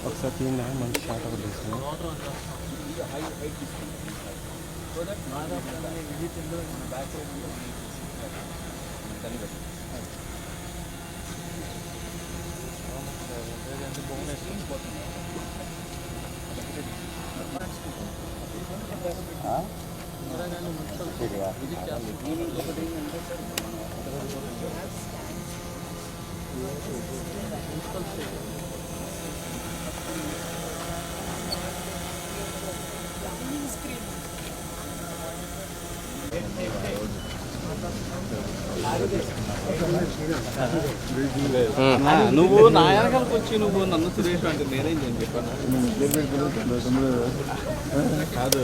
ఒకసారి తీయండి మంచి షాట్ ఒకటి తీసుకున్నాం. నువ్వు నా వెనకాలకు వచ్చి నువ్వు నన్ను సురేష్ అంటే నేనేం చెప్పాను కాదు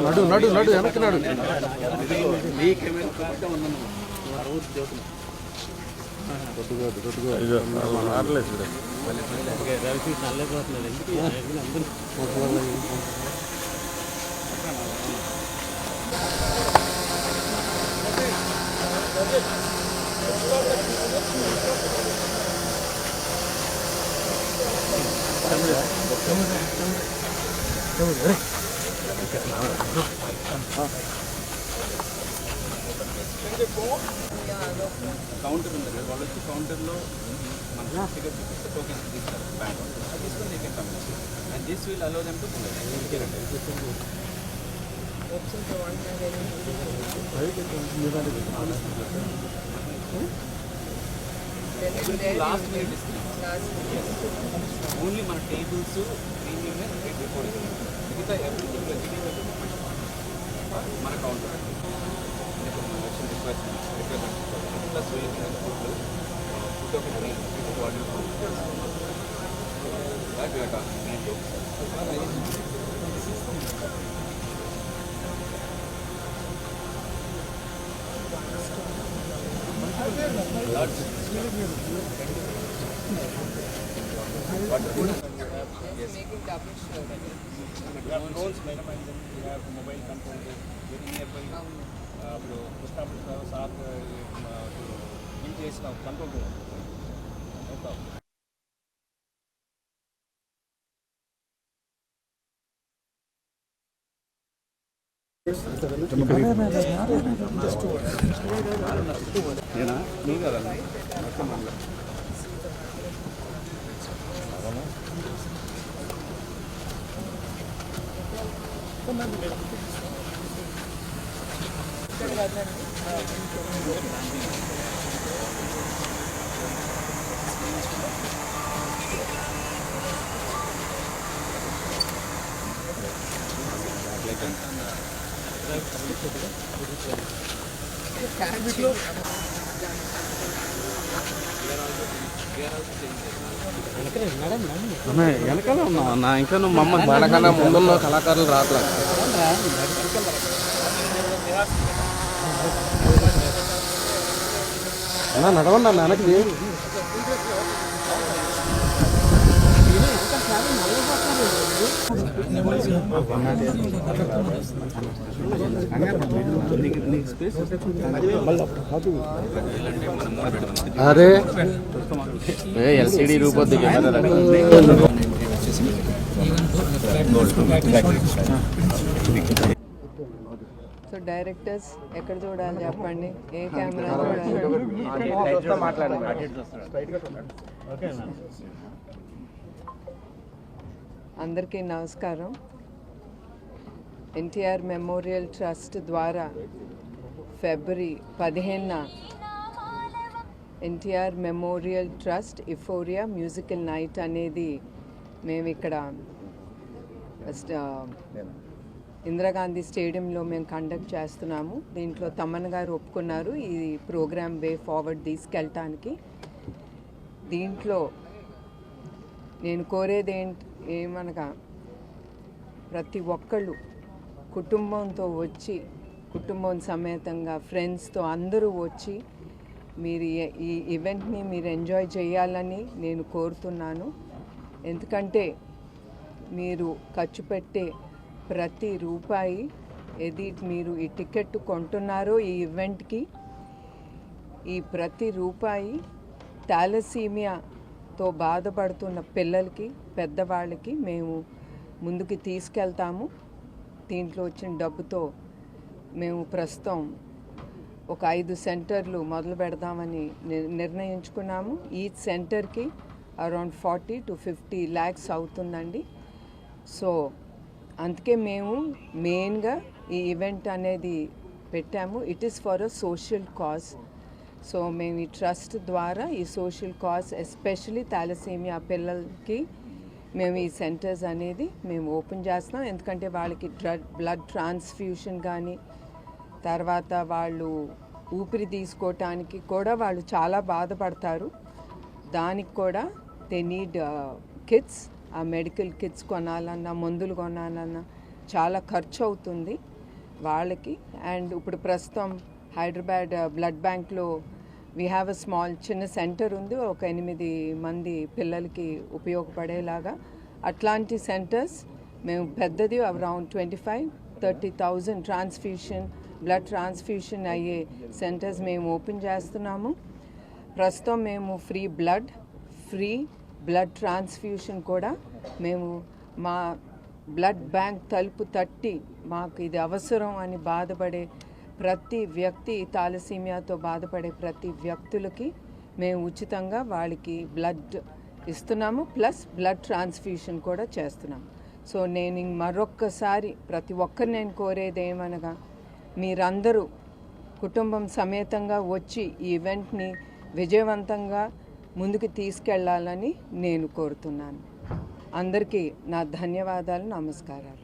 నడు నడు నడు వెనక్కి నడు. కౌంటర్ ఉంది, వాళ్ళు వచ్చి కౌంటర్లో మన టికెట్ టోకెన్ తీస్తారు బ్యాంక్ అది తీసుకొని they can come and this will allow them to last minute only మన టేబుల్స్ ప్రీమియం మిగతా ఎవ్రీథింగ్ మన కౌంటర్ ప్లస్ ఫుడ్ ఒక mobile control very near by ఇప్పుడు పోస్ట్ ఆఫీస్ సార్ బిల్ చేసిన కంట్రోల్ రూమ్ నేనా నువ్వు కదండి వెనకాల ఉన్నావు అన్న, ఇంకా నువ్వు మమ్మల్ని మనకన్నా ముందున్న కళాకారులు రావట్లేదు. అన్న నడవండి అన్న వెనక్కి. అరే ఎల్సిడి రూపొద్దు. సో డైరెక్టర్స్ ఎక్కడ చూడాలి చెప్పండి, ఏ కెమెరా చూడాలి? అందరికీ నమస్కారం. ఎన్టీఆర్ మెమోరియల్ ట్రస్ట్ ద్వారా ఫిబ్రవరి 15న NTR memorial trust euphoria musical night అనేది మేము ఇక్కడ ఇందిరాగాంధీ స్టేడియంలో మేము కండక్ట్ చేస్తున్నాము. దీంట్లో తమన్ గారు ఒప్పుకున్నారు ఈ ప్రోగ్రామ్ వే ఫార్వర్డ్ తీసుకెళ్ళటానికి. దీంట్లో నేను కోరేది ఏమనగా ప్రతి ఒక్కళ్ళు కుటుంబంతో వచ్చి, కుటుంబం సమేతంగా ఫ్రెండ్స్తో అందరూ వచ్చి మీరు ఈ ఈవెంట్ని మీరు ఎంజాయ్ చేయాలని నేను కోరుతున్నాను. ఎందుకంటే మీరు ఖర్చు పెట్టే ప్రతి రూపాయి ఏది మీరు ఈ టికెట్ కొంటున్నారో ఈ ఈవెంట్కి, ఈ ప్రతి రూపాయి థాలసీమియాతో బాధపడుతున్న పిల్లలకి, పెద్దవాళ్ళకి మేము ముందుకు తీసుకెళ్తాము. దీంట్లో వచ్చిన డబ్బుతో మేము ప్రస్తుతం ఒక 5 సెంటర్లు మొదలు పెడదామని నిర్ణయించుకున్నాము. ఈ సెంటర్కి అరౌండ్ 40 to 50 lakhs అవుతుందండి. సో అందుకే మేము మెయిన్గా ఈ ఈవెంట్ అనేది పెట్టాము. It is for a social cause. So మేము ఈ ట్రస్ట్ ద్వారా ఈ సోషల్ కాజ్ ఎస్పెషలీ థాలసీమియా పిల్లలకి మేము ఈ సెంటర్స్ అనేది మేము ఓపెన్ చేస్తున్నాం. ఎందుకంటే వాళ్ళకి బ్లడ్ ట్రాన్స్ఫ్యూషన్ కానీ, తర్వాత వాళ్ళు ఊపిరి తీసుకోవటానికి కూడా వాళ్ళు చాలా బాధపడతారు. దానికి కూడా దే నీడ్ కిట్స్. ఆ మెడికల్ కిట్స్ కొనాలన్నా, మందులు కొనాలన్నా చాలా ఖర్చు అవుతుంది వాళ్ళకి. అండ్ ఇప్పుడు ప్రస్తుతం హైదరాబాద్ బ్లడ్ బ్యాంక్లో వీ హ్యావ్ అ స్మాల్ చిన్న సెంటర్ ఉంది, ఒక 8 మంది పిల్లలకి ఉపయోగపడేలాగా. అట్లాంటి సెంటర్స్ మేము పెద్దది అరౌండ్ 25-30,000 ట్రాన్స్ఫ్యూషన్, బ్లడ్ ట్రాన్స్ఫ్యూషన్ అయ్యే సెంటర్స్ మేము ఓపెన్ చేస్తున్నాము. ప్రస్తుతం మేము ఫ్రీ బ్లడ్ ట్రాన్స్ఫ్యూషన్ కూడా మేము మా బ్లడ్ బ్యాంక్ తలుపు తట్టి మాకు ఇది అవసరం అని బాధపడే ప్రతి వ్యక్తి, థాలసీమియాతో బాధపడే ప్రతి వ్యక్తులకి మేము ఉచితంగా వాళ్ళకి బ్లడ్ ఇస్తున్నాము, ప్లస్ బ్లడ్ ట్రాన్స్ఫ్యూషన్ కూడా చేస్తున్నాము. సో నేను మరొక్కసారి ప్రతి ఒక్కరు నేను కోరేది ఏమనగా, మీరందరూ కుటుంబం సమేతంగా వచ్చి ఈ ఈవెంట్ని విజయవంతంగా ముందుకు తీసుకెళ్లాలని నేను కోరుతున్నాను. అందరికీ నా ధన్యవాదాలు, నమస్కారాలు.